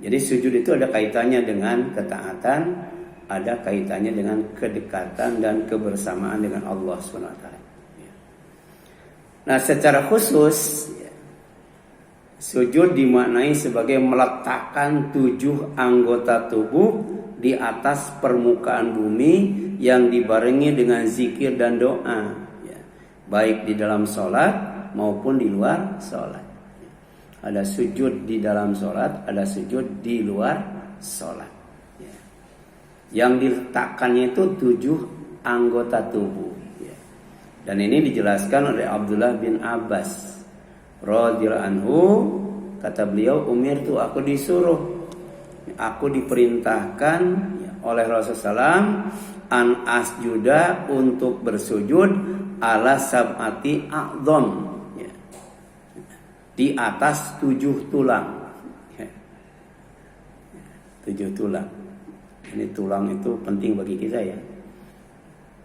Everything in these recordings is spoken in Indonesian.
Jadi sujud itu ada kaitannya dengan ketaatan, ada kaitannya dengan kedekatan dan kebersamaan dengan Allah SWT. Nah, secara khusus sujud dimaknai sebagai meletakkan 7 anggota tubuh di atas permukaan bumi yang dibarengi dengan zikir dan doa, baik di dalam sholat maupun di luar sholat. Ada sujud di dalam sholat, ada sujud di luar sholat. Yang diletakkannya itu 7 anggota tubuh. Dan ini dijelaskan oleh Abdullah bin Abbas radhiyallahu anhu. Kata beliau, umirtu, aku disuruh, aku diperintahkan oleh Rasulullah SAW an asjuda, untuk bersujud ala sab'ati a'dham, di atas 7 tulang. 7 tulang. Ini tulang itu penting bagi kita ya.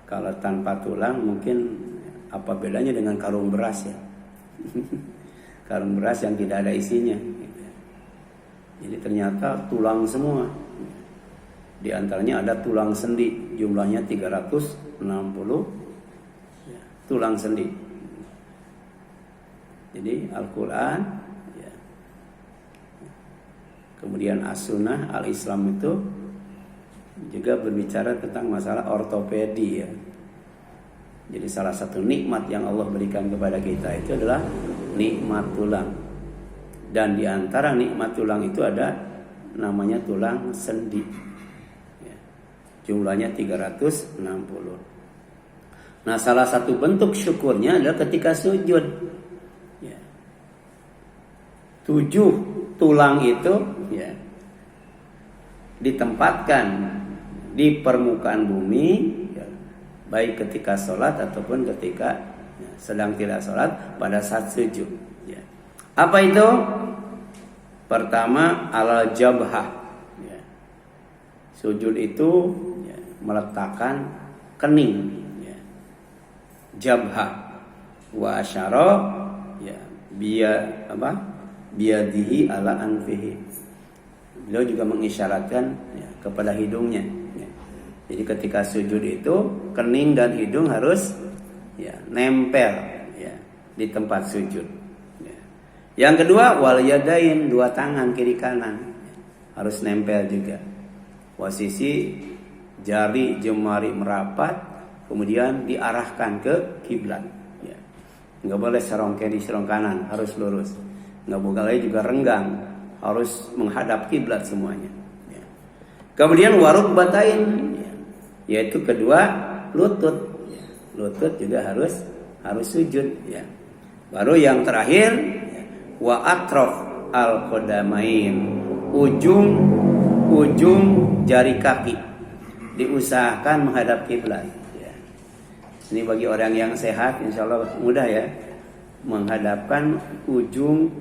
Kalau tanpa tulang mungkin apa bedanya dengan karung beras ya. Karung beras yang tidak ada isinya. Jadi ternyata tulang semua. Di antaranya ada tulang sendi, jumlahnya 360 tulang sendi. Jadi Al-Quran, kemudian As-Sunnah, Al-Islam itu juga berbicara tentang masalah ortopedi ya. Jadi salah satu nikmat yang Allah berikan kepada kita itu adalah nikmat tulang. Dan di antara nikmat tulang itu ada namanya tulang sendi. Jumlahnya 360. Nah, salah satu bentuk syukurnya adalah ketika sujud. 7 tulang itu ditempatkan di permukaan bumi, baik ketika sholat ataupun ketika sedang tidak sholat pada saat sujud. Apa itu? Pertama, alal jabhah. Sujud itu meletakkan kening, jabhah. Wa asyara, biyadihi ala anfihi. Beliau juga mengisyaratkan kepada hidungnya. Jadi ketika sujud itu kening dan hidung harus nempel di tempat sujud. Yang kedua, wal yadain, 2 tangan kiri kanan harus nempel juga. Posisi jari jemari merapat, kemudian diarahkan ke kiblat. Nggak boleh serong kiri serong kanan, harus lurus. Nggak boleh juga renggang, harus menghadap kiblat semuanya. Kemudian waruk batain, yaitu kedua lutut. Lutut juga harus sujud. Baru yang terakhir, wa atrof al qadamain, ujung jari kaki diusahakan menghadap kiblat. Ini bagi orang yang sehat, insya Allah mudah ya, menghadapkan ujung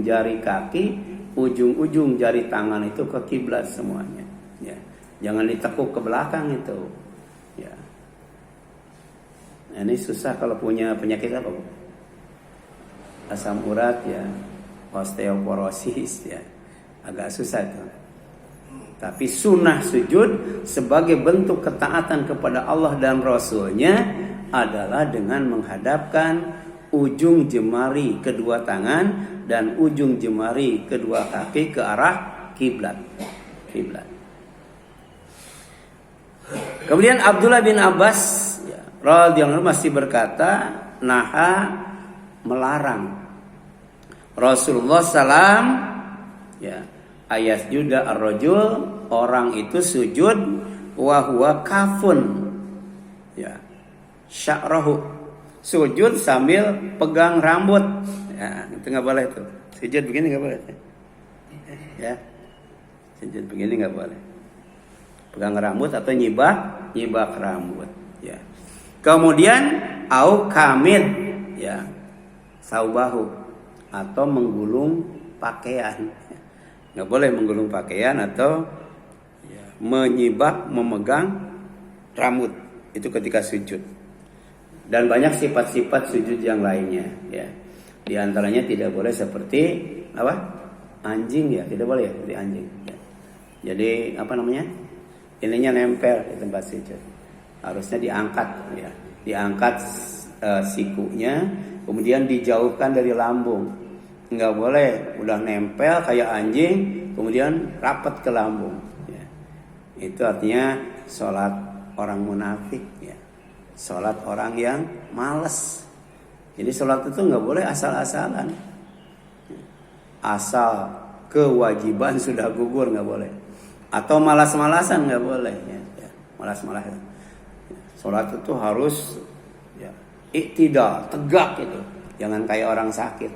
jari kaki, ujung jari tangan itu ke kiblat semuanya. Jangan ditekuk ke belakang itu. Nah, ini susah kalau punya penyakit apa? Asam urat osteoporosis agak susah itu. Tapi sunnah sujud sebagai bentuk ketaatan kepada Allah dan Rasulnya adalah dengan menghadapkan ujung jemari kedua tangan dan ujung jemari kedua kaki ke arah kiblat. Kemudian Abdullah bin Abbas radhiyallahu anhu masih berkata, naha, melarang Rasulullah SAW ayat juda ar-rajul, orang itu sujud wa huwa kafun sya'rahu, sujud sambil pegang rambut. Itu nggak boleh tuh. Sujud begini nggak boleh. Sujud begini nggak boleh. Pegang rambut atau nyibak rambut. Kemudian au kamid saubahu, atau menggulung pakaian. Nggak boleh menggulung pakaian atau menyibak, memegang rambut. Itu ketika sujud. Dan banyak sifat-sifat sujud yang lainnya. Di antaranya tidak boleh seperti anjing ya, tidak boleh ya seperti anjing. Ya. Jadi apa namanya? Ininya nempel di tempat sujud. Harusnya diangkat ya. Diangkat sikunya, kemudian dijauhkan dari lambung. Enggak boleh udah nempel kayak anjing, kemudian rapat ke lambung. Ya. Itu artinya sholat orang munafik ya. Sholat orang yang malas. Jadi sholat itu nggak boleh asal-asalan. Asal kewajiban sudah gugur nggak boleh. Atau malas-malasan nggak boleh. Ya. Malas-malasan. Sholat itu harus ya, iktidal, tegak itu. Jangan kayak orang sakit.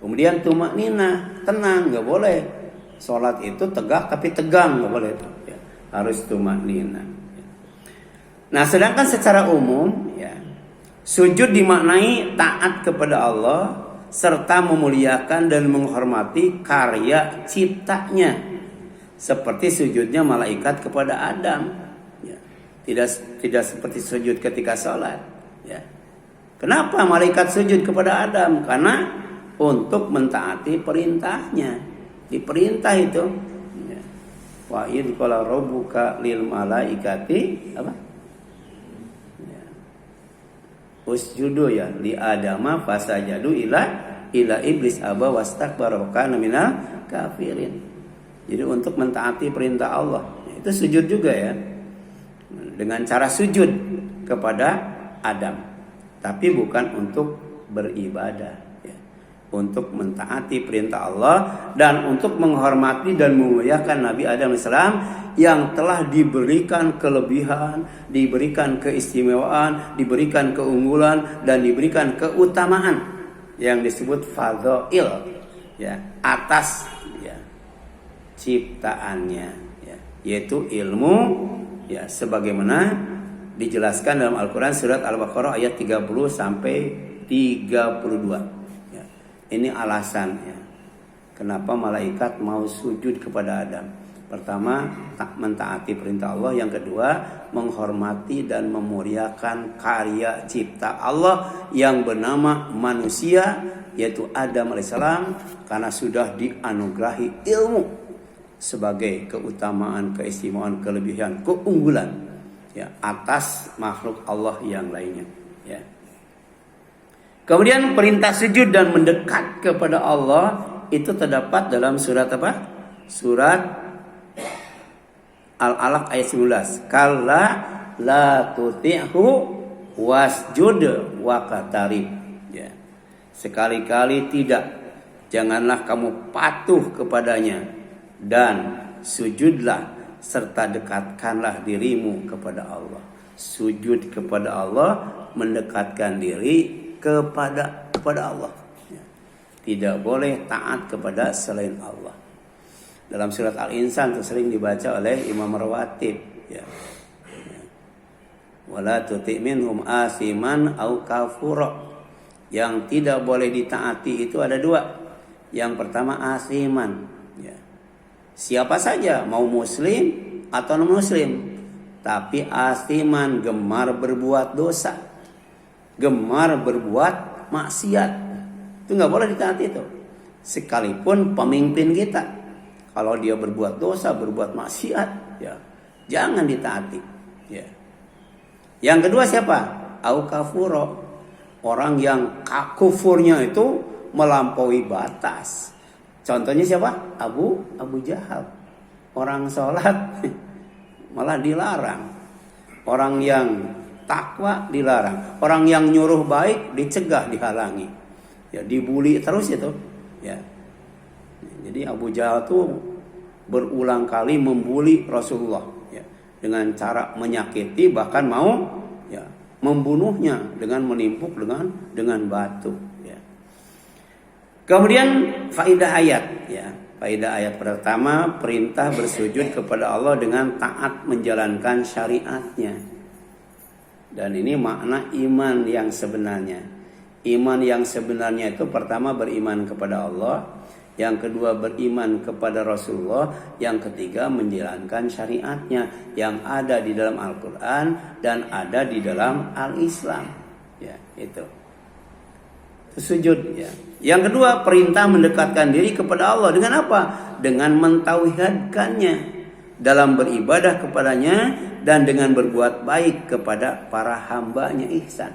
Kemudian tumakninah, tenang, nggak boleh. Sholat itu tegak tapi tegang nggak boleh itu. Ya. Harus tumakninah. Ya. Nah, sedangkan secara umum ya, sujud dimaknai taat kepada Allah serta memuliakan dan menghormati karya ciptanya, seperti sujudnya malaikat kepada Adam. Ya. Tidak seperti sujud ketika sholat. Ya. Kenapa malaikat sujud kepada Adam? Karena untuk mentaati perintahnya. Diperintah itu. Ya. Wa idh qala rabbuka lil malaikati apa? Usjudu ya li adama fasajadu ila iblis aba wastakbara wa kana minal kafirin. Jadi untuk mentaati perintah Allah, itu sujud juga ya. Dengan cara sujud kepada Adam. Tapi bukan untuk beribadah ya. Untuk mentaati perintah Allah dan untuk menghormati dan memuliakan Nabi Adam AS yang telah diberikan kelebihan, diberikan keistimewaan, diberikan keunggulan dan diberikan keutamaan yang disebut fadhail ya, atas ya, ciptaannya ya, yaitu ilmu ya, sebagaimana dijelaskan dalam Al-Qur'an surat Al-Baqarah ayat 30 sampai 32 ya. Ini alasannya kenapa malaikat mau sujud kepada Adam. Pertama, tak mentaati perintah Allah. Yang kedua, menghormati dan memuliakan karya cipta Allah yang bernama manusia, yaitu Adam alaihissalam, karena sudah dianugerahi ilmu sebagai keutamaan, keistimewaan, kelebihan, keunggulan ya, atas makhluk Allah yang lainnya ya. Kemudian perintah sujud dan mendekat kepada Allah itu terdapat dalam surat apa? Surat Al-Alaq ayat 19. Kalla la tuti'hu wasjud waqtarib. Ya. Sekali-kali tidak. Janganlah kamu patuh kepadanya dan sujudlah serta dekatkanlah dirimu kepada Allah. Sujud kepada Allah, mendekatkan diri kepada Allah. Ya. Tidak boleh taat kepada selain Allah. Dalam surat Al-Insan itu sering dibaca oleh Imam Rawatib ya. Wala tuti' minhum asiman au kafura. Yang tidak boleh ditaati itu ada dua. Yang pertama asiman ya. Siapa saja, mau muslim atau non muslim, tapi asiman, gemar berbuat dosa, gemar berbuat maksiat, itu nggak boleh ditaati itu. Sekalipun pemimpin kita, kalau dia berbuat dosa, berbuat maksiat, ya jangan ditaati. Ya. Yang kedua siapa? Au kafuro, orang yang kufurnya itu melampaui batas. Contohnya siapa? Abu Jahal, orang sholat malah dilarang, orang yang takwa dilarang, orang yang nyuruh baik dicegah, dihalangi, ya dibully terus itu. Ya. Jadi Abu Jahal itu berulang kali membuli Rasulullah ya, dengan cara menyakiti, bahkan mau ya, membunuhnya dengan menimpuk dengan batu. Ya. Kemudian faedah ayat ya. Faedah ayat pertama, perintah bersujud kepada Allah dengan taat menjalankan syariatnya. Dan ini makna iman yang sebenarnya. Iman yang sebenarnya itu pertama beriman kepada Allah, yang kedua beriman kepada Rasulullah, yang ketiga menjalankan syariatnya yang ada di dalam Al-Quran dan ada di dalam Al-Islam. Ya, itu. Sujud ya. Yang kedua, perintah mendekatkan diri kepada Allah dengan apa? Dengan mentauhidkannya dalam beribadah kepadanya dan dengan berbuat baik kepada para hambanya, ihsan.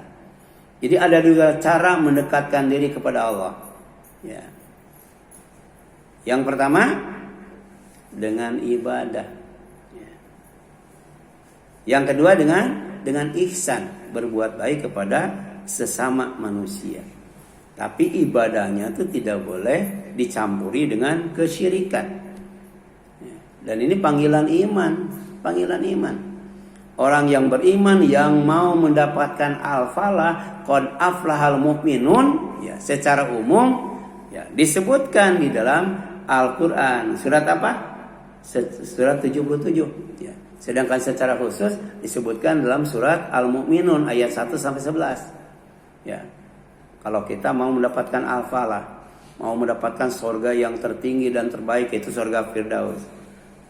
Jadi ada dua cara mendekatkan diri kepada Allah. Ya. Yang pertama dengan ibadah. Ya. Yang kedua dengan ihsan, berbuat baik kepada sesama manusia. Tapi ibadahnya itu tidak boleh dicampuri dengan kesyirikan. Ya. Dan ini panggilan iman, panggilan iman. Orang yang beriman yang mau mendapatkan al-falah, qad aflahal mu'minun, ya, secara umum ya, disebutkan di dalam Al-Qur'an. Surat apa? Surat 77, ya. Sedangkan secara khusus disebutkan dalam surat Al-Mu'minun ayat 1 sampai 11. Ya. Kalau kita mau mendapatkan al-falah, mau mendapatkan surga yang tertinggi dan terbaik, yaitu surga Firdaus.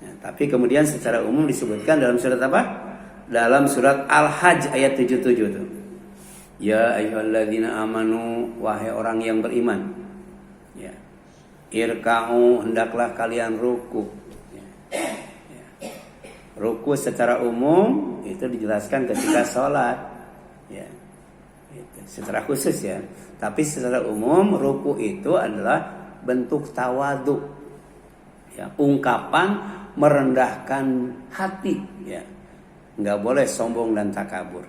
Ya, tapi kemudian secara umum disebutkan dalam surat apa? Dalam surat Al-Hajj ayat 77 itu. Ya ayyuhalladzina amanu, wahai orang yang beriman. Ya. Irka'u, hendaklah kalian ruku. Ya. Ya. Ruku secara umum itu dijelaskan ketika sholat. Ya. Itu secara khusus ya. Tapi secara umum ruku itu adalah bentuk tawadu. Ya, ungkapan merendahkan hati, ya. Nggak boleh sombong dan takabur.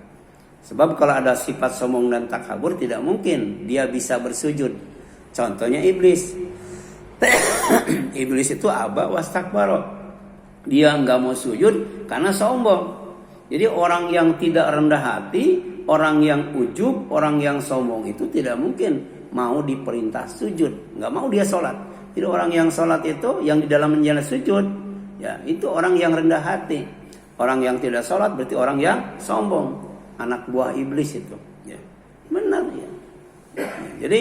Sebab kalau ada sifat sombong dan takabur, tidak mungkin dia bisa bersujud. Contohnya iblis. Iblis itu aba wastakbara. Dia nggak mau sujud karena sombong. Jadi orang yang tidak rendah hati, orang yang ujub, orang yang sombong itu tidak mungkin mau diperintah sujud. Nggak mau dia sholat. Jadi orang yang sholat itu, yang di dalam menjalankan sujud, ya itu orang yang rendah hati. Orang yang tidak sholat berarti orang yang sombong, anak buah iblis itu. Ya. Benar ya. Jadi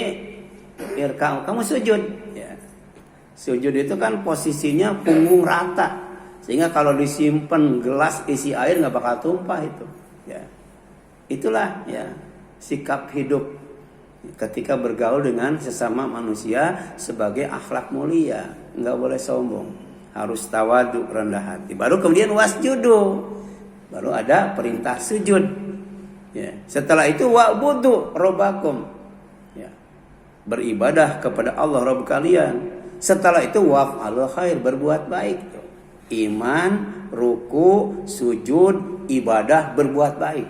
kamu sujud. Ya. Sujud itu kan posisinya punggung rata, sehingga kalau disimpan gelas isi air nggak bakal tumpah itu. Ya. Itulah ya sikap hidup ketika bergaul dengan sesama manusia sebagai akhlak mulia, nggak boleh sombong. Harus tawadu, rendah hati. Baru kemudian wasjudu. Baru ada perintah sujud. Ya. Setelah itu wa'budu rabbakum. Ya. Beribadah kepada Allah Rabb kalian. Setelah itu waf'alul khair, berbuat baik. Iman, ruku, sujud, ibadah, berbuat baik.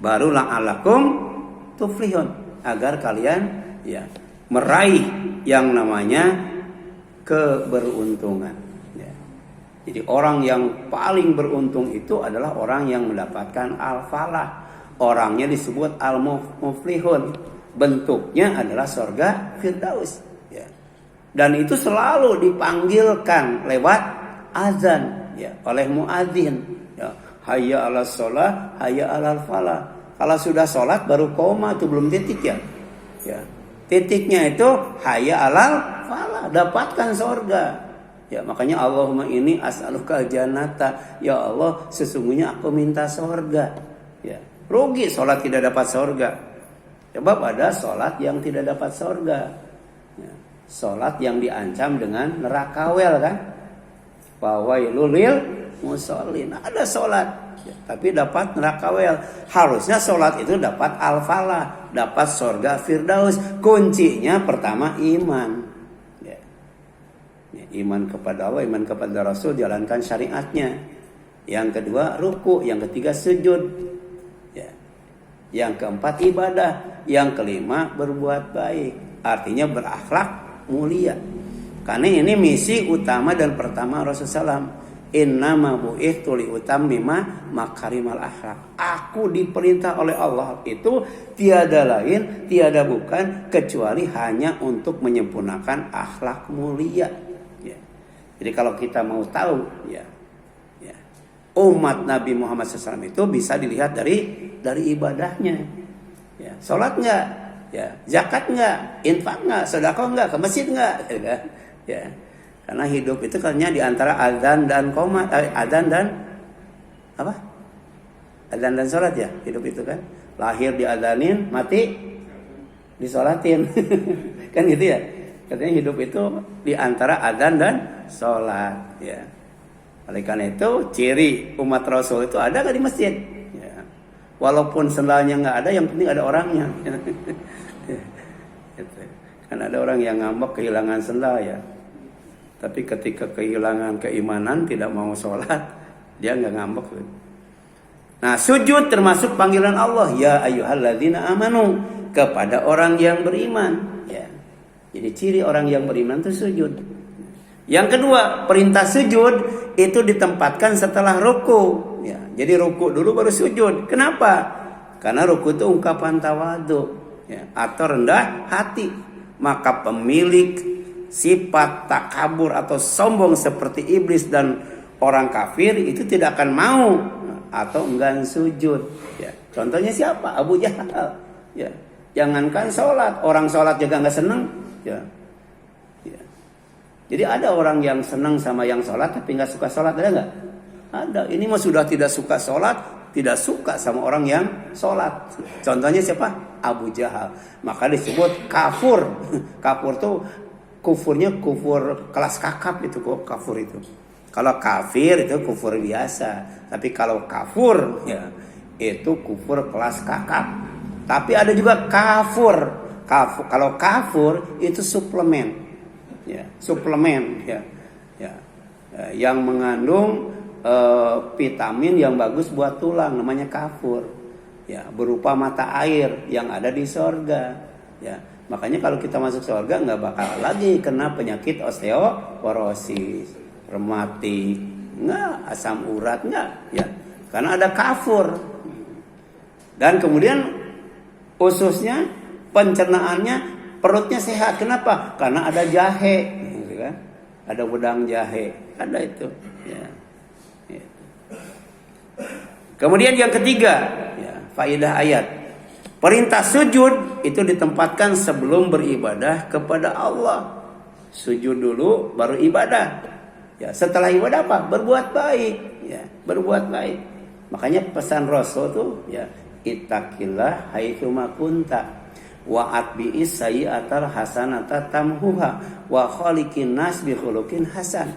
Baru la'alakum tuflihun, agar kalian ya meraih yang namanya keberuntungan. Jadi orang yang paling beruntung itu adalah orang yang mendapatkan al-falah. Orangnya disebut al-muflihun. Bentuknya adalah surga Firdaus. Ya. Dan itu selalu dipanggilkan lewat azan, ya, oleh muadzin. Ya. Hayya 'alas shalah, hayya 'alal falah. Kalau sudah sholat baru koma, itu belum titik ya. Ya. Titiknya itu hayya 'alal falah, dapatkan surga. Ya, makanya Allahumma inni as'aluka jannata. Ya Allah, sesungguhnya aku minta surga. Ya, rugi sholat tidak dapat surga. Sebab ada sholat yang tidak dapat surga. Ya, sholat yang diancam dengan nerakawel kan. Fawailul lil musallin. Ada sholat, ya, tapi dapat nerakawel. Harusnya sholat itu dapat al-falah, dapat surga Firdaus. Kuncinya pertama iman. Iman kepada Allah, iman kepada Rasul, jalankan syariatnya. Yang kedua ruku, yang ketiga sujud, ya. Yang keempat ibadah, yang kelima berbuat baik, artinya berakhlak mulia. Karena ini misi utama dan pertama Rasulullah SAW. Innama bu'ithtu liutammima makarimal akhlak. Aku diperintah oleh Allah itu tiada lain, tiada bukan kecuali hanya untuk menyempurnakan akhlak mulia. Jadi kalau kita mau tahu ya umat Nabi Muhammad SAW itu bisa dilihat dari ibadahnya. Ya, sholat enggak? Ya, zakat enggak? Infak enggak? Sedekah enggak? Ke masjid enggak? Ya. Karena hidup itu katanya di antara adzan dan qomat, adzan dan apa? Adzan dan sholat ya, hidup itu kan. Lahir diadzanin, mati disolatin. Kan gitu ya. Katanya hidup itu di antara adzan dan sholat. Ya. Oleh karena itu ciri umat Rasul itu ada nggak di masjid? Ya. Walaupun sendalnya nggak ada, yang penting ada orangnya. Gitu. Kan ada orang yang ngambek kehilangan sendal ya. Tapi ketika kehilangan keimanan tidak mau sholat, dia nggak ngambek. Nah, sujud termasuk panggilan Allah, ya ayyuhalladzina amanu, kepada orang yang beriman. Ya. Jadi ciri orang yang beriman itu sujud. Yang kedua, perintah sujud itu ditempatkan setelah ruku. Ya. Jadi ruku dulu baru sujud. Kenapa? Karena ruku itu ungkapan tawadu, ya, atau rendah hati. Maka pemilik sifat takabur atau sombong seperti iblis dan orang kafir itu tidak akan mau atau enggan sujud. Ya. Contohnya siapa? Abu Jahal. Ya. Jangankan sholat, orang sholat juga nggak senang. Ya. Ya. Jadi ada orang yang senang sama yang sholat tapi nggak suka sholat, ada nggak? Ada. Ini mah sudah tidak suka sholat, tidak suka sama orang yang sholat. Contohnya siapa? Abu Jahal. Maka disebut kafur. Kafur tuh kufurnya kufur kelas kakap itu kok, kafur itu. Kalau kafir itu kufur biasa, tapi kalau kafur ya itu kufur kelas kakap. Tapi ada juga kafur. Kalau kafur itu suplemen, ya, suplemen, ya, ya, yang mengandung vitamin yang bagus buat tulang, namanya kafur, ya, berupa mata air yang ada di sorga, ya. Makanya kalau kita masuk sorga nggak bakal lagi kena penyakit osteoporosis, rematik, nggak, asam urat nggak, ya, karena ada kafur. Dan kemudian ususnya, pencernaannya, perutnya sehat. Kenapa? Karena ada jahe, gitu kan? Ada wedang jahe, ada itu. Ya. Ya. Kemudian yang ketiga, ya, faedah ayat. Perintah sujud itu ditempatkan sebelum beribadah kepada Allah. Sujud dulu, baru ibadah. Ya, setelah ibadah apa? Berbuat baik. Ya, berbuat baik. Makanya pesan Rasul tuh, ya, ittaqillah haitsuma kunta wa atbi'is sayyi'atal hasanata tamhuha wa khaliqin nas bi khuluqin hasan.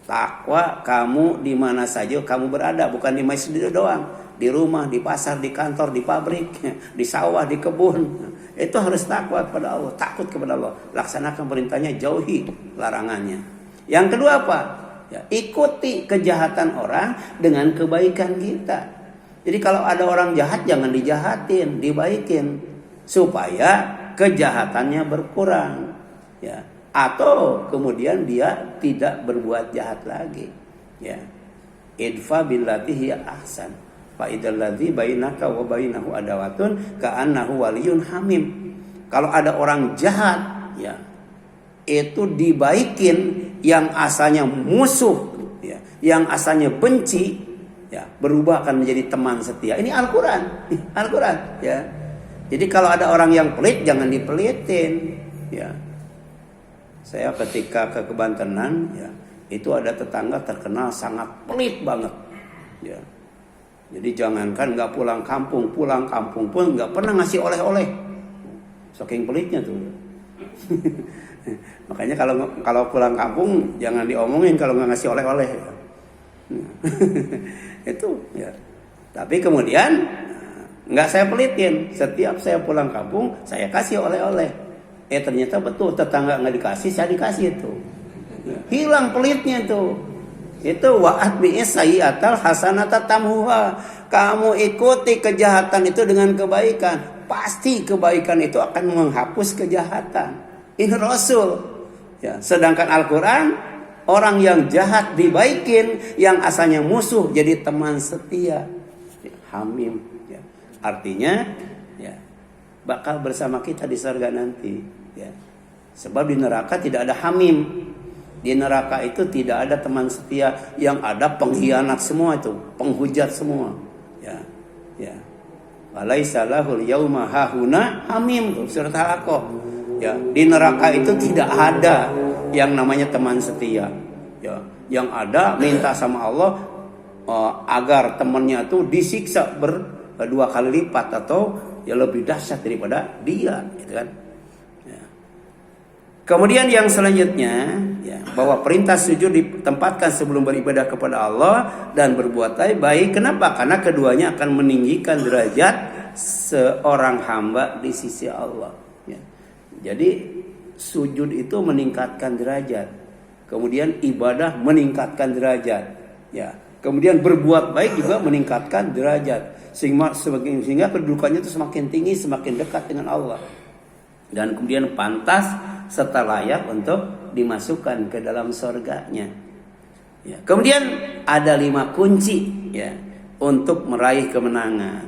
Takwa kamu di mana saja kamu berada, bukan di masjid doang, di rumah, di pasar, di kantor, di pabrik, di sawah, di kebun. Itu harus takwa kepada Allah, takut kepada Allah, laksanakan perintahnya, jauhi larangannya. Yang kedua apa? Ya, ikuti kejahatan orang dengan kebaikan kita. Jadi kalau ada orang jahat jangan dijahatin, dibaikin supaya kejahatannya berkurang, ya. Atau kemudian dia tidak berbuat jahat lagi, ya. Idfa billati hiya ahsan fa idzal ladzi bainaka wa bainahu adawatun ka'annahu waliyyun hamim. Kalau ada orang jahat, ya, itu dibaikin, yang asalnya musuh, ya, yang asalnya benci, ya, berubah akan menjadi teman setia. Ini Al-Quran, Al-Quran, ya. Jadi kalau ada orang yang pelit jangan dipelitin, ya. Saya ketika ke Kebantenan, ya, itu ada tetangga terkenal sangat pelit banget, ya. Jadi jangankan nggak pulang kampung pun nggak pernah ngasih oleh-oleh, saking pelitnya tuh. Makanya kalau pulang kampung jangan diomongin kalau nggak ngasih oleh-oleh. Itu, ya. Tapi kemudian nggak saya pelitin. Setiap saya pulang kampung saya kasih oleh-oleh. Ternyata betul, tetangga nggak dikasih, saya dikasih itu. Hilang pelitnya itu. Itu wa'at bi'is sayyi'atal hasanata tamhuha. Kamu ikuti kejahatan itu dengan kebaikan, pasti kebaikan itu akan menghapus kejahatan. Ini Rasul. Ya, sedangkan Al-Quran, orang yang jahat dibaikin, yang asalnya musuh jadi teman setia, ya, hamim, ya. Artinya, ya, bakal bersama kita di surga nanti, ya. Sebab di neraka tidak ada hamim. Di neraka itu tidak ada teman setia, yang ada pengkhianat semua itu, penghujat semua, ya, ya. Walaisa lahul yauma hahuna hamim, surat Al-Aqaf. Ya, di neraka itu tidak ada yang namanya teman setia. Ya, yang ada minta sama Allah agar temannya itu disiksa 2 kali lipat atau ya lebih dahsyat daripada dia, gitu kan. Ya. Kemudian yang selanjutnya, ya, bahwa perintah sujud ditempatkan sebelum beribadah kepada Allah dan berbuat baik. Kenapa? Karena keduanya akan meninggikan derajat seorang hamba di sisi Allah. Ya. Jadi sujud itu meningkatkan derajat. Kemudian ibadah meningkatkan derajat. Ya. Kemudian berbuat baik juga meningkatkan derajat. Sehingga kedudukannya itu semakin tinggi, semakin dekat dengan Allah. Dan kemudian pantas serta layak untuk dimasukkan ke dalam surganya. Ya. Kemudian ada 5 kunci, ya, untuk meraih kemenangan,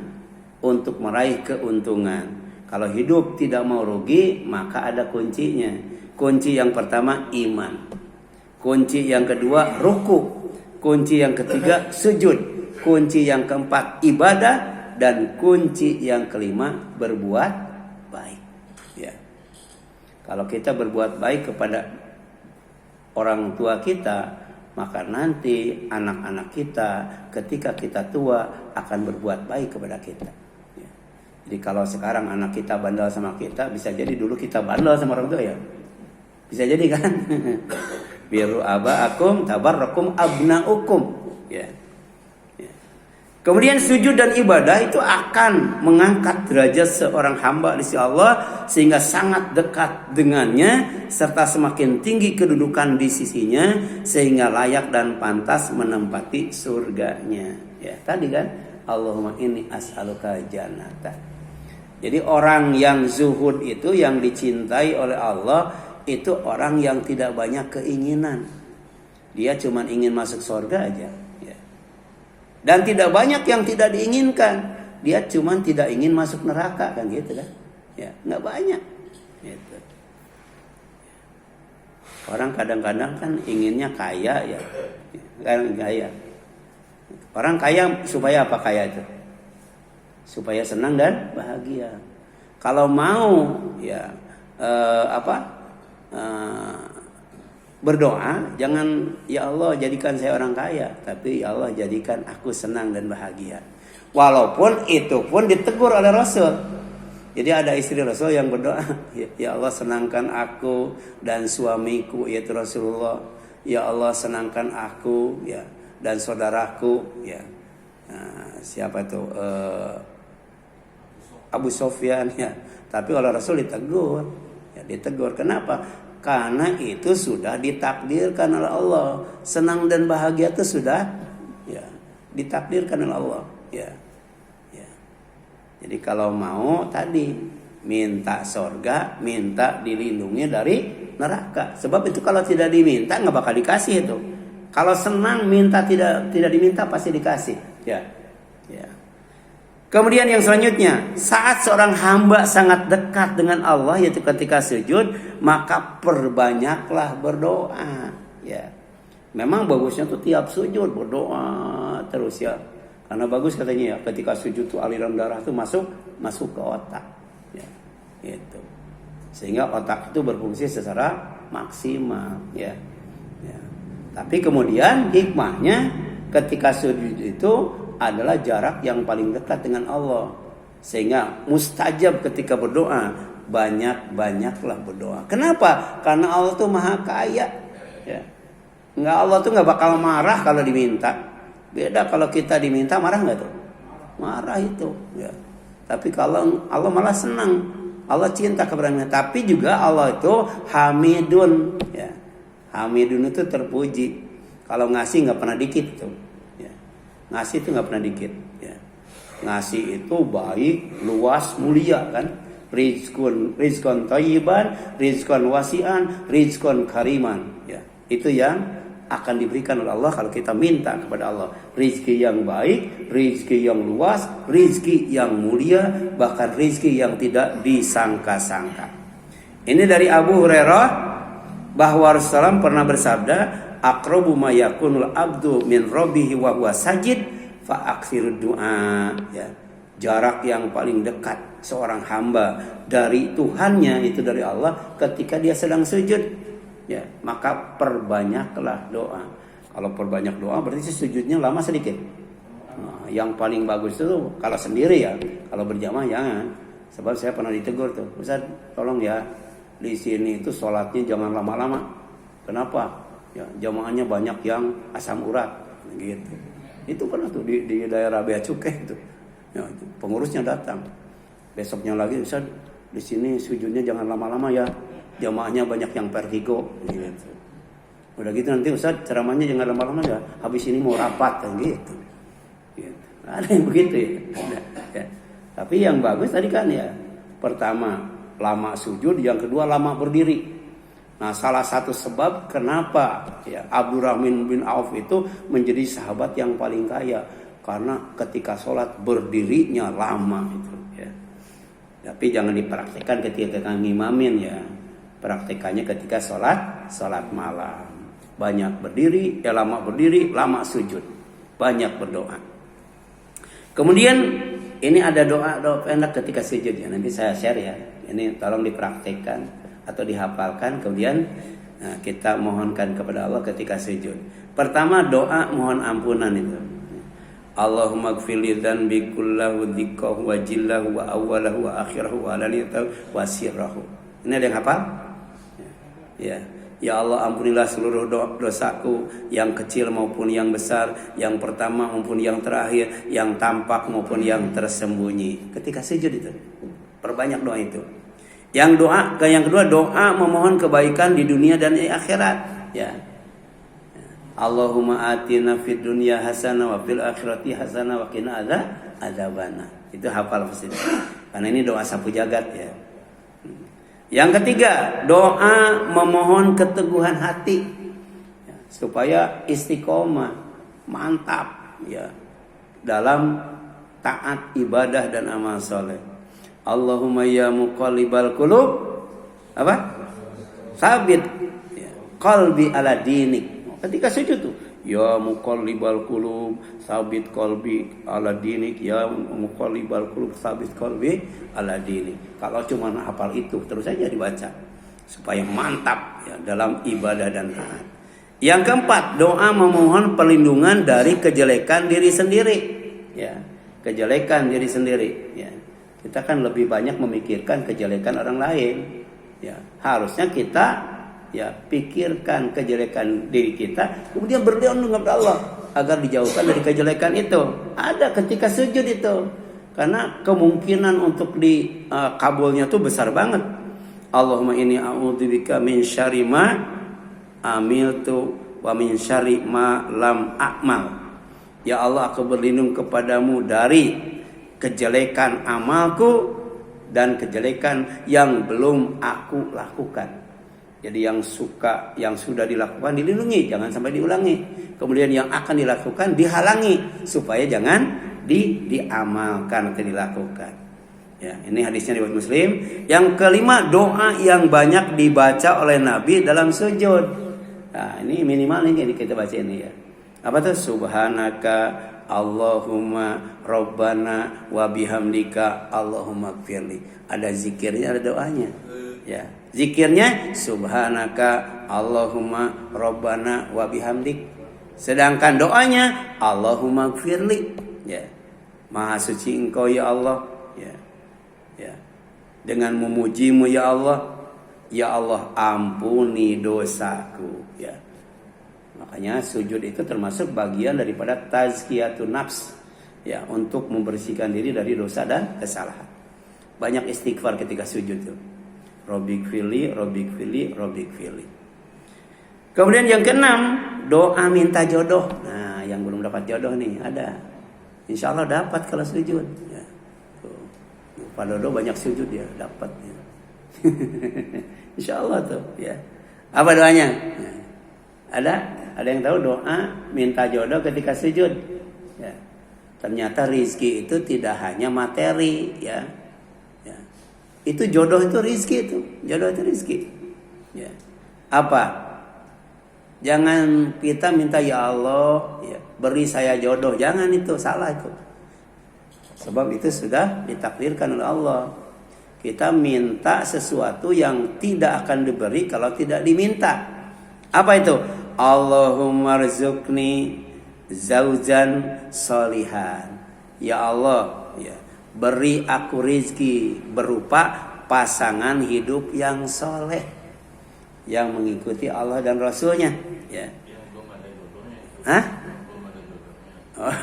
untuk meraih keuntungan. Kalau hidup tidak mau rugi, maka ada kuncinya. Kunci yang pertama iman. Kunci yang kedua ruku. Kunci yang ketiga sujud. Kunci yang keempat ibadah. Dan kunci yang kelima berbuat baik. Ya. Kalau kita berbuat baik kepada orang tua kita, maka nanti anak-anak kita ketika kita tua akan berbuat baik kepada kita. Jadi kalau sekarang anak kita bandel sama kita, bisa jadi dulu kita bandel sama orang tua, ya. Bisa jadi kan? Biru abaakum tabarrakum abnaukum. Ya. Ya. Kemudian sujud dan ibadah itu akan mengangkat derajat seorang hamba di sisi Allah sehingga sangat dekat dengannya serta semakin tinggi kedudukan di sisinya sehingga layak dan pantas menempati surganya. Ya, tadi kan Allahumma inni as'aluka jannata. Jadi orang yang zuhud itu, yang dicintai oleh Allah, itu orang yang tidak banyak keinginan. Dia cuma ingin masuk surga aja. Ya. Dan tidak banyak yang tidak diinginkan. Dia cuma tidak ingin masuk neraka, kan gitu kan. Ya, nggak banyak. Gitu. Orang kadang-kadang kan inginnya kaya, ya. Kan kaya. Orang kaya supaya apa kaya itu? Supaya senang dan bahagia. Kalau mau ya berdoa, jangan ya Allah jadikan saya orang kaya, tapi ya Allah jadikan aku senang dan bahagia. Walaupun itu pun ditegur oleh Rasul. Jadi ada istri Rasul yang berdoa, ya Allah senangkan aku dan suamiku yaitu Rasulullah. Ya Allah senangkan aku ya dan saudaraku ya. Nah, siapa itu? Abu Sofyan, ya. Tapi oleh Rasul ditegur. Ya, ditegur. Kenapa? Karena itu sudah ditakdirkan oleh Allah. Senang dan bahagia itu sudah ya ditakdirkan oleh Allah. Ya. Ya. Jadi kalau mau tadi minta surga, minta dilindungi dari neraka. Sebab itu kalau tidak diminta nggak bakal dikasih itu. Kalau senang minta tidak diminta pasti dikasih. Ya. Ya. Kemudian yang selanjutnya, saat seorang hamba sangat dekat dengan Allah yaitu ketika sujud, maka perbanyaklah berdoa. Ya. Memang bagusnya tuh tiap sujud berdoa terus ya. Karena bagus katanya ya, ketika sujud tuh aliran darah tuh masuk ke otak. Ya. Gitu. Sehingga otak itu berfungsi secara maksimal, ya. Ya. Tapi kemudian hikmahnya ketika sujud itu adalah jarak yang paling dekat dengan Allah. Sehingga mustajab ketika berdoa, banyak-banyaklah berdoa. Kenapa? Karena Allah tuh maha kaya. Ya. Allah tuh nggak bakal marah kalau diminta. Beda kalau kita diminta, marah nggak tuh? Marah itu. Ya. Tapi kalau Allah malah senang, Allah cinta kepada kita. Tapi juga Allah itu hamidun. Ya. Hamidun itu terpuji. Kalau ngasih nggak pernah dikit tuh. Ngasih itu nggak pernah dikit, ya. Ngasih itu baik, luas, mulia kan. Rizkun thayyiban, rizkun wasi'an, rizkun kariman. Ya, itu yang akan diberikan oleh Allah kalau kita minta kepada Allah. Rizki yang baik, rizki yang luas, rizki yang mulia, bahkan rizki yang tidak disangka-sangka. Ini dari Abu Hurairah bahwa Rasulullah pernah bersabda, aqrabu ma yakunul abdu min rabbihi wa huwa sajid fa aktsirud du'a. Ya. Jarak yang paling dekat seorang hamba dari Tuhannya itu dari Allah ketika dia sedang sujud. Ya, maka perbanyaklah doa. Kalau perbanyak doa berarti sujudnya lama sedikit. Nah, yang paling bagus itu kalau sendiri ya, kalau berjamaah jangan. Sebab saya pernah ditegur tuh, Ustaz tolong ya di sini itu sholatnya jangan lama-lama. Kenapa? Ya jamaahnya banyak yang asam urat, gitu. Itu pernah tuh di daerah Bea Cukai itu. Ya, pengurusnya datang. Besoknya lagi Ustaz di sini sujudnya jangan lama-lama ya. Jamaahnya banyak yang vertigo, gitu. Udah gitu nanti Ustaz ceramahnya jangan lama-lama ya. Habis ini mau rapat kan gitu. Ada yang begitu ya. Ada, ya. Tapi yang bagus tadi kan ya. Pertama lama sujud, yang kedua lama berdiri. Nah, salah satu sebab kenapa ya Abdurrahman bin Auf itu menjadi sahabat yang paling kaya karena ketika sholat berdirinya lama itu ya. Tapi jangan dipraktikkan ketika ngimamin ya. Praktikannya ketika sholat malam. Banyak berdiri, ya lama berdiri, lama sujud. Banyak berdoa. Kemudian ini ada doa pendek ketika sujud ya. Nanti saya share ya. Ini tolong dipraktikkan atau dihafalkan. Kemudian kita mohonkan kepada Allah ketika sujud. Pertama doa mohon ampunan itu. Allahumma gfirli dzanbi kullahu dzikkahu wa jillahu wa awwalahu wa akhirahu wa alaniyatahu wa sirrahu. Ini ada yang hafal? Ya. Ya Allah ampunilah seluruh dosaku yang kecil maupun yang besar, yang pertama maupun yang terakhir, yang tampak maupun yang tersembunyi. Ketika sujud itu perbanyak doa itu. Yang kedua doa memohon kebaikan di dunia dan di akhirat. Ya. Allahumma atina fid dunya hasanah wa fil akhirati hasanah wa qina adzabannar. Itu hafal pasti. Karena ini doa sapu jagat ya. Yang ketiga, doa memohon keteguhan hati ya, supaya istiqomah, mantap ya dalam taat ibadah dan amal soleh. Allahumma ya muqallibal qulub apa? Sabit ya, qalbi ala dinik. Ketika sujud tuh, ya muqallibal qulub sabit qalbi ala dinik, ya muqallibal qulub sabit qalbi ala dinik. Kalau cuma hafal itu terus saja dibaca supaya mantap ya dalam ibadah dan taat. Yang keempat, doa memohon perlindungan dari kejelekan diri sendiri ya. Kejelekan diri sendiri ya. Kita kan lebih banyak memikirkan kejelekan orang lain ya. Harusnya kita ya pikirkan kejelekan diri kita, kemudian berdoa kepada Allah agar dijauhkan dari kejelekan itu. Ada ketika sujud itu. Karena kemungkinan untuk dikabulnya tuh besar banget. Allahumma inni a'udzubika min syarri ma amiltu wa min syarri ma lam a'mal. Ya Allah, aku berlindung kepadamu dari kejelekan amalku dan kejelekan yang belum aku lakukan. Jadi yang sudah dilakukan dilindungi, jangan sampai diulangi. Kemudian yang akan dilakukan dihalangi supaya jangan diamalkan atau dilakukan. Ya, ini hadisnya riwayat Muslim. Yang kelima, doa yang banyak dibaca oleh Nabi dalam sujud. Nah, ini minimal ini kita baca ini ya. Apa tuh? Subhanaka Allahumma Rabbana wa bihamdika Allahumma gfirli. Ada zikirnya, ada doanya. Ya, zikirnya Subhanaka Allahumma Rabbana wa bihamdik. Sedangkan doanya Allahumma gfirli. Ya. Maha suci Engkau ya Allah. Ya. Ya. Dengan memujimu ya Allah ampuni dosaku. Ya. Makanya sujud itu termasuk bagian daripada tazkiyatun nafs. Ya, untuk membersihkan diri dari dosa dan kesalahan. Banyak istighfar ketika sujud itu. Robbighfirli, Robbighfirli, Robbighfirli. Kemudian yang keenam, doa minta jodoh. Nah, yang belum dapat jodoh nih ada. Insya Allah dapat kalau sujud. Ya. Pak Dodo banyak sujud ya, dapat. Ya. Insya Allah tuh. Ya. Apa doanya? Ya. Ada yang tahu doa minta jodoh ketika sujud? Ya. Ternyata rizki itu tidak hanya materi, ya. Ya. Itu jodoh itu rizki itu, jodoh itu rizki. Ya. Apa? Jangan kita minta ya Allah, ya, beri saya jodoh. Jangan, itu salah itu. Sebab itu sudah ditakdirkan oleh Allah. Kita minta sesuatu yang tidak akan diberi kalau tidak diminta. Apa itu? Allahumma rzuqni Zaujan solihan. Ya Allah, ya, beri aku rizki berupa pasangan hidup yang soleh, yang mengikuti Allah dan Rasulnya. Ya. Hah? Oh.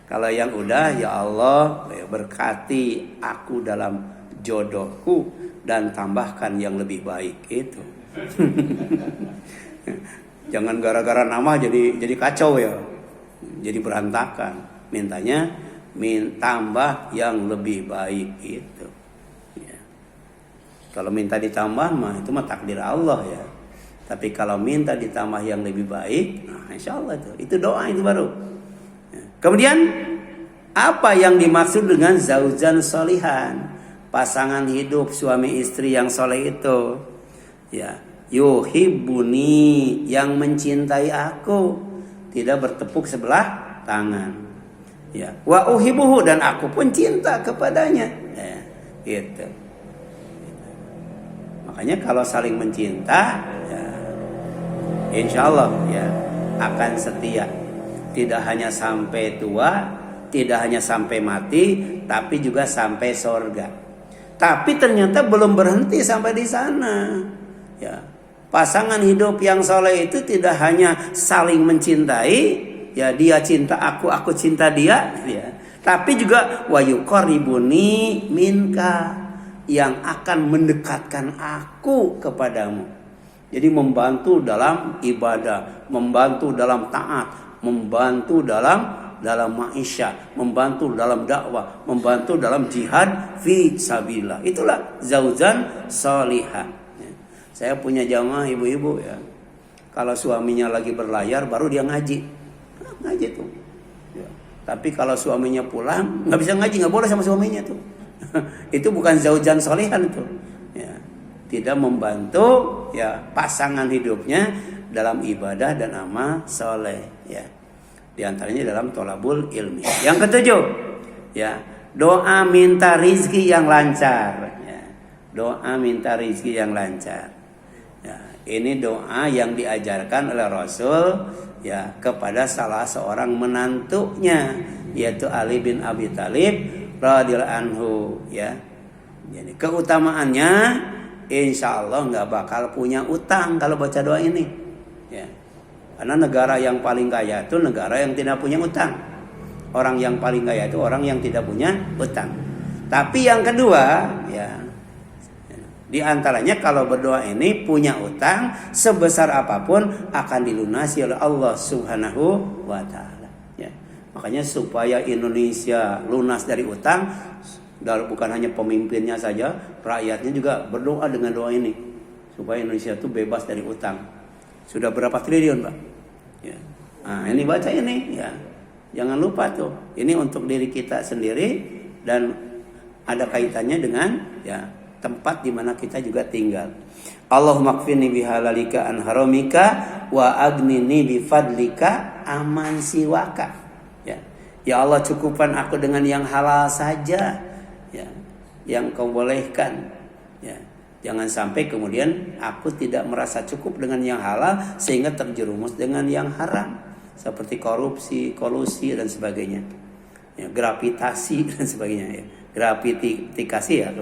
Kalau yang udah, ya Allah, berkati aku dalam jodohku dan tambahkan yang lebih baik itu. Jangan gara-gara nama jadi kacau ya, jadi berantakan. Mintanya tambah yang lebih baik itu. Ya. Kalau minta ditambah mah itu mah takdir Allah ya. Tapi kalau minta ditambah yang lebih baik, nah insya Allah itu doa itu baru. Ya. Kemudian apa yang dimaksud dengan zaujan solihan? Pasangan hidup suami istri yang soleh itu. Ya, yuhibbuni, yang mencintai aku, tidak bertepuk sebelah tangan. Ya, wa uhibbuhu, dan aku pun cinta kepadanya. Ya, gitu. Makanya kalau saling mencinta, ya, insya Allah ya akan setia. Tidak hanya sampai tua, tidak hanya sampai mati, tapi juga sampai surga. Tapi ternyata belum berhenti sampai di sana. Ya, pasangan hidup yang soleh itu tidak hanya saling mencintai, ya dia cinta aku cinta dia, ya. Tapi juga wa yuqarribuni minka, yang akan mendekatkan aku kepadamu. Jadi membantu dalam ibadah, membantu dalam taat, membantu dalam maisha, membantu dalam dakwah, membantu dalam jihad fi sabilillah. Itulah zaujan salihah. Ya. Saya punya jamaah ibu-ibu ya. Kalau suaminya lagi berlayar baru dia ngaji. Ngaji tuh. Ya. Tapi kalau suaminya pulang nggak bisa ngaji, nggak boleh sama suaminya tuh. Itu bukan zaujan salihan itu. Ya. Tidak membantu ya pasangan hidupnya dalam ibadah dan amal soleh. Ya. Di antaranya dalam tolabul ilmi. Yang ketujuh, ya, doa minta rizki yang lancar. Ya. Doa minta rizki yang lancar. Ya. Ini doa yang diajarkan oleh Rasul ya kepada salah seorang menantunya, yaitu Ali bin Abi Thalib radhiyallahu anhu. Ya. Jadi keutamaannya, insya Allah nggak bakal punya utang kalau baca doa ini. Ya. Karena negara yang paling kaya itu negara yang tidak punya utang. Orang yang paling kaya itu orang yang tidak punya utang. Tapi yang kedua, ya, di antaranya kalau berdoa ini punya utang sebesar apapun akan dilunasi oleh Allah Subhanahu wa taala. Ya. Makanya supaya Indonesia lunas dari utang, bukan hanya pemimpinnya saja, rakyatnya juga berdoa dengan doa ini supaya Indonesia itu bebas dari utang. Sudah berapa triliun, Pak? Ya. Nah, ini baca ini, ya. Jangan lupa tuh. Ini untuk diri kita sendiri dan ada kaitannya dengan ya tempat di mana kita juga tinggal. Allahumma kfini bihalalika an haramika wa agnini bifadlika aman siwaka. Ya. Ya Allah, cukupkan aku dengan yang halal saja. Ya. Yang kau bolehkan. Ya. Jangan sampai kemudian aku tidak merasa cukup dengan yang halal sehingga terjerumus dengan yang haram. Seperti korupsi, kolusi dan sebagainya. Ya, gravitasi dan sebagainya. Ya. Gravitikasi ya.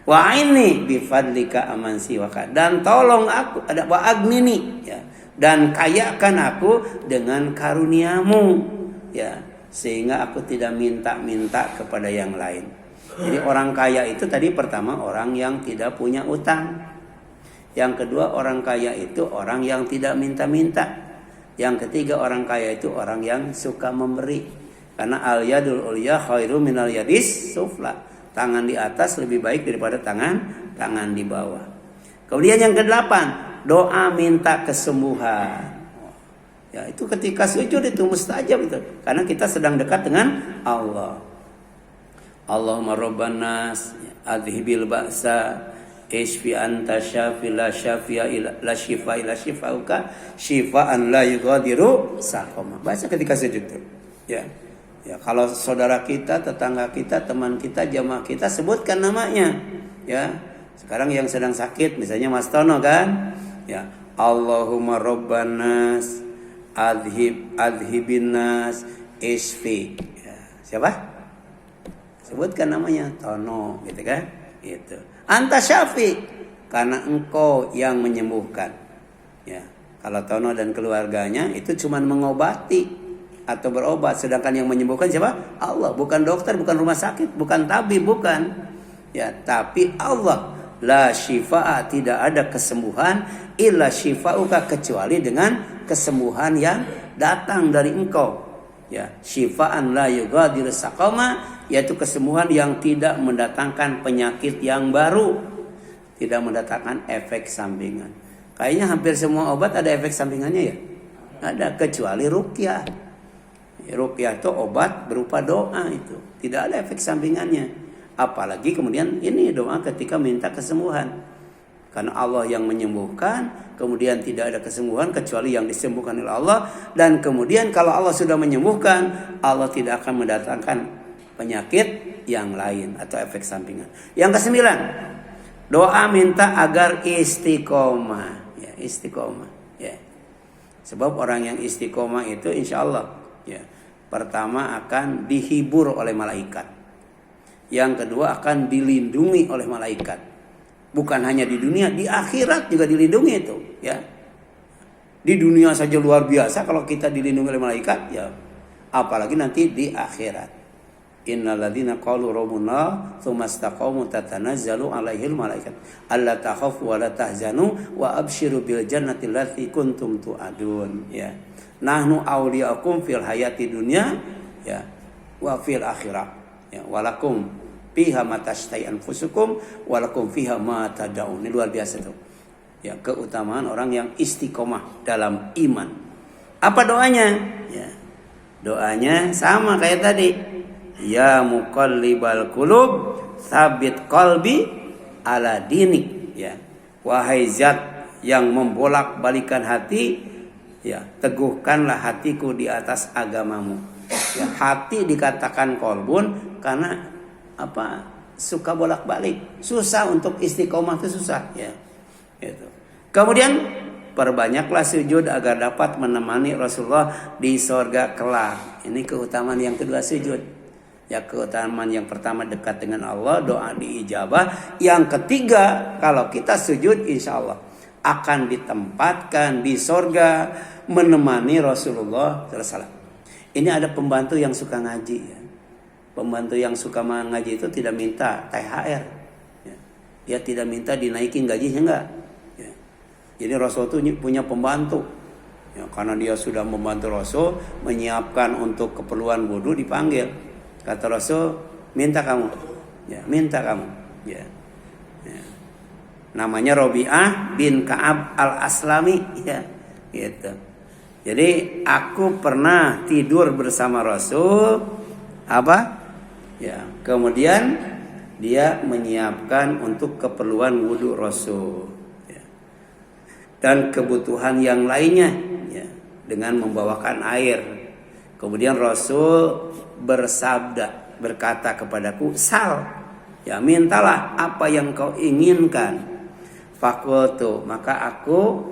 Wa ini bifadlika aman siwaka. Dan tolong aku, ada wa agnini. Ya. Dan kayakan aku dengan karuniamu. Ya. Sehingga aku tidak minta-minta kepada yang lain. Jadi orang kaya itu tadi pertama orang yang tidak punya utang. Yang kedua orang kaya itu orang yang tidak minta-minta. Yang ketiga orang kaya itu orang yang suka memberi. Karena al-yadul ulya khairu minal yadis sufla. Tangan di atas lebih baik daripada tangan di bawah. Kemudian yang kedelapan, doa minta kesembuhan. Ya, itu ketika sujud itu mustajab itu. Karena kita sedang dekat dengan Allah. Allahumma rabban nas adhibil ba'sa isfi anta syafi la syafi'a la syifa ila syifauka syifaan la yughadiru saqama. Baca ketika sujud itu. Ya. Ya, kalau saudara kita, tetangga kita, teman kita, jamaah kita sebutkan namanya. Ya. Sekarang yang sedang sakit misalnya Mas Tono kan? Ya. Allahumma rabban nas adhibin nas isfi. Ya, siapa? Sebutkan namanya, Tono, gitu kan? Gitu. Anta syafi, karena engkau yang menyembuhkan. Ya, kalau Tono dan keluarganya itu cuma mengobati atau berobat, sedangkan yang menyembuhkan siapa? Allah, bukan dokter, bukan rumah sakit, bukan tabib, bukan. Ya, tapi Allah. La syifaa, tidak ada kesembuhan illa syifauka, kecuali dengan kesembuhan yang datang dari engkau. Ya, syifaan la yughadiru saqama, yaitu kesembuhan yang tidak mendatangkan penyakit yang baru, tidak mendatangkan efek sampingan. Kayaknya hampir semua obat ada efek sampingannya ya. Ada, kecuali ruqyah. Ruqyah itu obat berupa doa, itu tidak ada efek sampingannya. Apalagi kemudian ini doa ketika minta kesembuhan. Karena Allah yang menyembuhkan, kemudian tidak ada kesembuhan kecuali yang disembuhkan oleh Allah. Dan kemudian kalau Allah sudah menyembuhkan, Allah tidak akan mendatangkan penyakit yang lain atau efek sampingan. Yang kesembilan, doa minta agar istiqomah. Ya, istiqomah. Ya. Sebab orang yang istiqomah itu insya Allah, ya, pertama akan dihibur oleh malaikat. Yang kedua akan dilindungi oleh malaikat. Bukan hanya di dunia, di akhirat juga dilindungi itu, ya. Di dunia saja luar biasa kalau kita dilindungi oleh malaikat, ya. Apalagi nanti di akhirat. Innalladzina qalu rabbuna tsumma istaqamu tatanazzalu alaihil malaikat alla takhafu wa la tahzanu wa abshiru bil jannati allati kuntum tu'adun, ya. Nahnu awliyaukum fil hayati dunya, ya, wa fil akhirah. Ya, walakum fiha ma tashtai anfusukum walakum fiha ma tad'un. Ini luar biasa tuh. Ya, keutamaan orang yang istiqomah dalam iman. Apa doanya? Ya. Doanya sama kayak tadi. Ya muqallibal qulub, tsabit qalbi ala dinik. Ya. Wahai zat yang membolak-balikan hati, ya, teguhkanlah hatiku di atas agamamu. Ya, hati dikatakan kolbun karena apa? Suka bolak-balik, susah untuk istiqomah, itu susah, ya. Gitu. Kemudian perbanyaklah sujud agar dapat menemani Rasulullah di sorga kelak. Ini keutamaan yang kedua, sujud. Ya, keutamaan yang pertama dekat dengan Allah, doa diijabah. Yang ketiga, kalau kita sujud insya Allah akan ditempatkan di sorga menemani Rasulullah SAW. Ini ada pembantu yang suka ngaji, ya. Pembantu yang suka ngaji itu tidak minta THR, ya. Dia tidak minta dinaikin gajinya, enggak, ya. Jadi Rasul itu punya pembantu, ya, karena dia sudah membantu Rasul menyiapkan untuk keperluan wudu, dipanggil. Kata Rasul, minta kamu, ya, minta kamu, ya. Ya. Namanya Robi'ah bin Ka'ab al-Aslami, ya, gitu. Jadi aku pernah tidur bersama Rasul, apa? Ya, kemudian dia menyiapkan untuk keperluan wudu Rasul, ya, dan kebutuhan yang lainnya, ya, dengan membawakan air. Kemudian Rasul bersabda, berkata kepadaku, sal, ya, mintalah apa yang kau inginkan. Fakultu, maka aku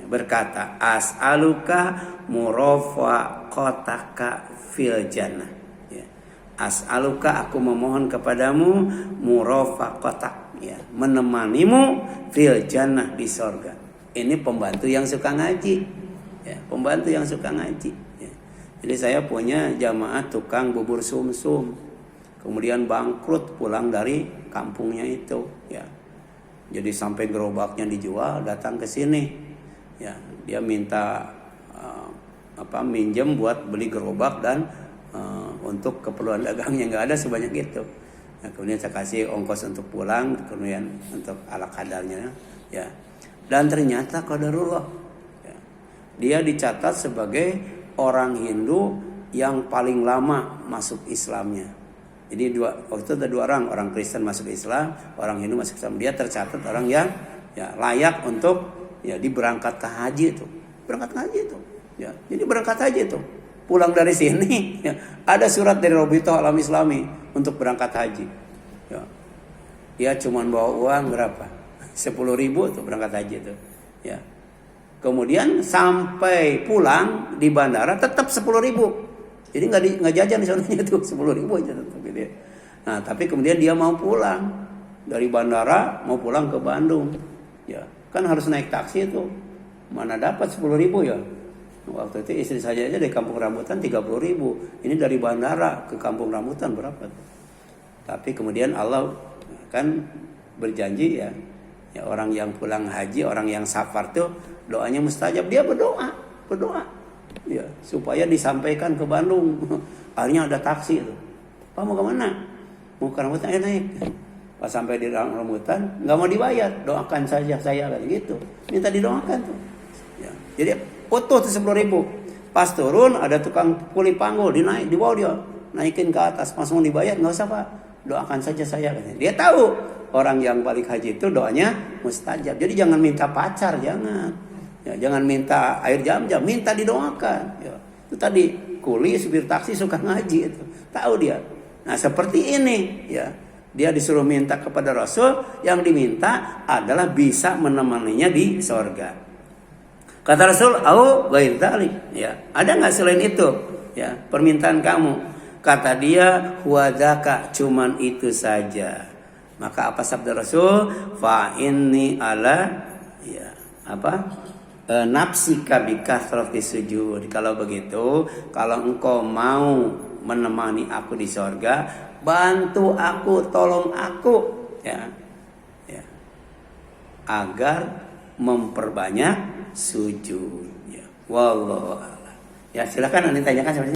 berkata, as'aluka murafaqataka fil jannah. Ya. As'aluka, aku memohon kepadamu, murafaqatak, ya, menemanimu fil jannah, di sorga. Ini pembantu yang suka ngaji, ya, pembantu yang suka ngaji, ya. Jadi saya punya jamaah tukang bubur sumsum, kemudian bangkrut pulang dari kampungnya itu, ya. Jadi sampai gerobaknya dijual, datang ke sini. Ya, dia minta minjem buat beli gerobak dan untuk keperluan dagangnya, nggak ada sebanyak itu. Nah, kemudian saya kasih ongkos untuk pulang, kemudian untuk ala kadarnya, ya. Dan ternyata qadarullah, ya, dia dicatat sebagai orang Hindu yang paling lama masuk Islamnya. Jadi waktu itu ada dua orang Kristen masuk Islam, orang Hindu masuk Islam. Dia tercatat orang yang, ya, layak untuk, ya, diberangkat ke haji itu, berangkat haji itu, ya. Jadi berangkat haji itu, pulang dari sini, ya, ada surat dari Rabithah Alam Islami untuk berangkat haji, ya. Dia cuma bawa uang berapa? 10.000 tuh berangkat haji itu, ya. Kemudian sampai pulang di bandara tetap 10.000. Jadi nggak jajan di sananya tuh 10.000 aja tetap gitu ya. Nah tapi kemudian dia mau pulang dari bandara mau pulang ke Bandung, ya kan harus naik taksi itu. Mana dapat 10.000 ya? Waktu itu istri saya aja dari Kampung Rambutan 30.000. Ini dari bandara ke Kampung Rambutan berapa? Tapi kemudian Allah kan berjanji ya orang yang pulang haji, orang yang safar tuh doanya mustajab. Dia berdoa ya supaya disampaikan ke Bandung. Akhirnya ada taksi tuh. Pak mau kemana? Mau ke Rambutan, naik. Pas sampai di Rambutan nggak mau dibayar, doakan saja saya kayak gitu. Minta didoakan tuh. Ya. Jadi utuh tuh 10.000. Pas turun ada tukang kuli panggul, dibawa dia naikin ke atas. Pas mau dibayar nggak usah Pak, doakan saja saya. Dia tahu orang yang balik haji itu doanya mustajab. Jadi jangan minta pacar, jangan. Ya, jangan minta air jam-jam, minta didoakan. Ya. Itu tadi kuli supir taksi suka ngaji itu, tahu dia. Nah seperti ini, ya dia disuruh minta kepada Rasul, yang diminta adalah bisa menemaninya di sorga. Kata Rasul, "Au ghair dzalik." Ya, ada nggak selain itu? Ya, permintaan kamu. Kata dia, "Huwa dzaka," cuman itu saja. Maka apa sabda Rasul? "Fa inni ala ya, nafsika bi kathrati sujud." Kalau begitu, kalau engkau mau menemani aku di sorga, bantu aku, tolong aku ya. Agar memperbanyak sujud ya. Wallahu a'lam. Ya silakan nanti tanyakan.